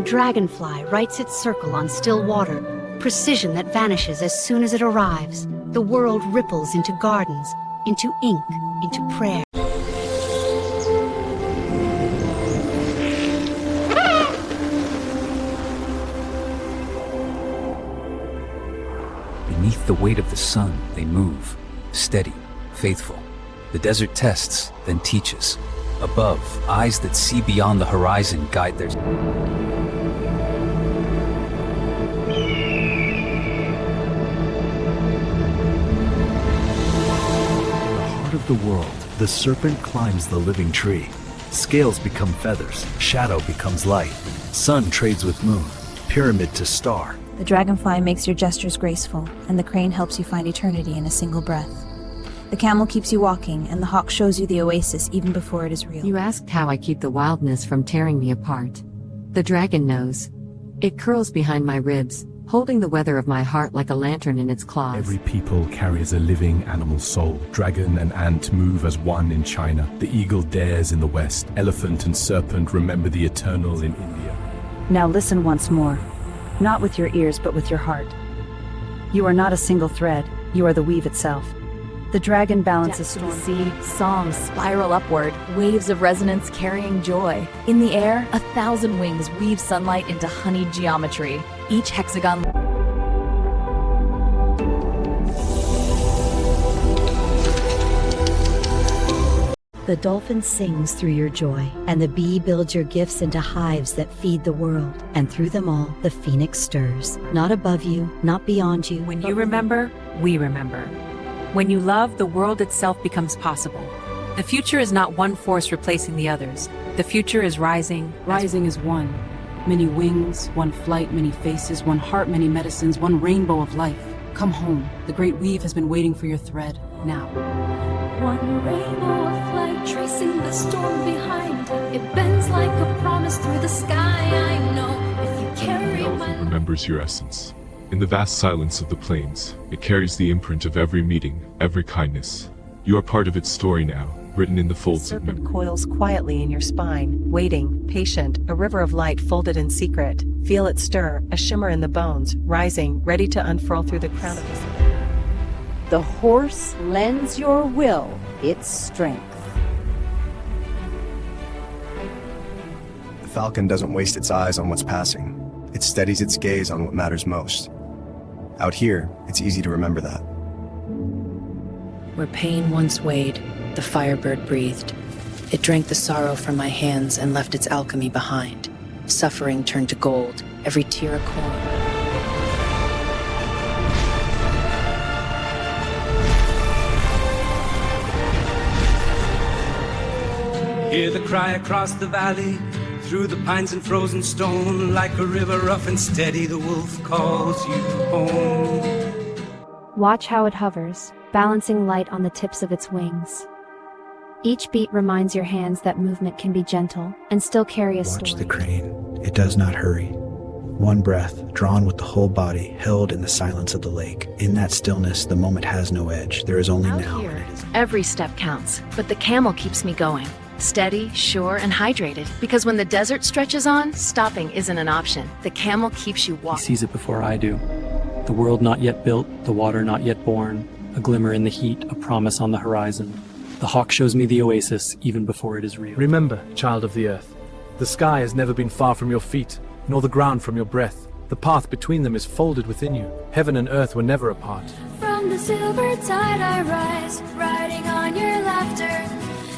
dragonfly writes its circle on still water, precision that vanishes as soon as it arrives. The world ripples into gardens, into ink, into prayer. Beneath the weight of the sun, they move, steady, faithful. The desert tests, then teaches. Above, eyes that see beyond the horizon guide their... The heart of the world, the serpent climbs the living tree. Scales become feathers, shadow becomes light. Sun trades with moon, pyramid to star. The dragonfly makes your gestures graceful, and the crane helps you find eternity in a single breath. The camel keeps you walking, and the hawk shows you the oasis even before it is real. You asked how I keep the wildness from tearing me apart. The dragon knows. It curls behind my ribs, holding the weather of my heart like a lantern in its claws. Every people carries a living animal soul. Dragon and ant move as one in China. The eagle dares in the west. Elephant and serpent remember the eternal in India. Now listen once more. Not with your ears, but with your heart. You are not a single thread, you are the weave itself. The dragon balances storm. Sea, songs spiral upward, waves of resonance carrying joy. In the air, 1,000 wings weave sunlight into honeyed geometry. Each hexagon... The dolphin sings through your joy, and the bee builds your gifts into hives that feed the world. And through them all, the phoenix stirs. Not above you, not beyond you. When you remember, we remember. When you love, the world itself becomes possible. The future is not one force replacing the others. The future is rising. Rising is one. Many wings, one flight, many faces, one heart, many medicines, one rainbow of life. Come home. The great weave has been waiting for your thread. Now. One rainbow of light tracing the storm behind. It bends like a promise through the sky. I know if you carry my... remembers your essence. In the vast silence of the plains, it carries the imprint of every meeting, every kindness. You are part of its story now, written in the folds of memory. The serpent coils quietly in your spine, waiting, patient, a river of light folded in secret. Feel it stir, a shimmer in the bones, rising, ready to unfurl through the crown of his head. The horse lends your will its strength. The falcon doesn't waste its eyes on what's passing. It steadies its gaze on what matters most. Out here, it's easy to remember that. Where pain once weighed, the firebird breathed. It drank the sorrow from my hands and left its alchemy behind. Suffering turned to gold, every tear a coin. Hear the cry across the valley, through the pines and frozen stone, like a river rough and steady, the wolf calls you home. Watch how it hovers, balancing light on the tips of its wings. Each beat reminds your hands that movement can be gentle and still carry a story. Watch the crane. It does not hurry. One breath, drawn with the whole body, held in the silence of the lake. In that stillness, the moment has no edge. There is only now. Here, every step counts, but the camel keeps me going. Steady, sure, and hydrated. Because when the desert stretches on, stopping isn't an option. The camel keeps you walking. He sees it before I do. The world not yet built, the water not yet born, a glimmer in the heat, a promise on the horizon. The hawk shows me the oasis even before it is real. Remember, child of the earth, the sky has never been far from your feet, nor the ground from your breath. The path between them is folded within you. Heaven and earth were never apart. From the silver tide I rise, riding on your laughter,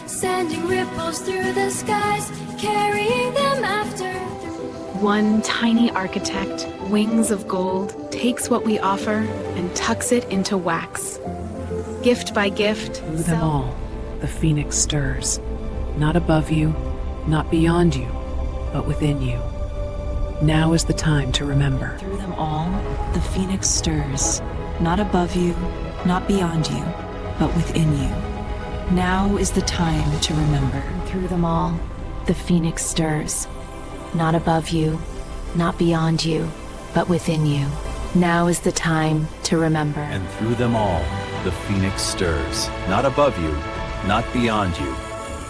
sending ripples through the skies, carrying them after. One tiny architect, wings of gold, takes what we offer and tucks it into wax. Gift by gift, through them all, the phoenix stirs. Not above you, not beyond you, but within you. Now is the time to remember. Through them all, the phoenix stirs. Not above you, not beyond you, but within you. Now is the time to remember. Through them all, the phoenix stirs. Not above you, not beyond you, but within you. Now is the time to remember. And through them all, the phoenix stirs. Not above you, not beyond you,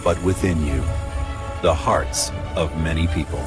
but within you. The hearts of many people.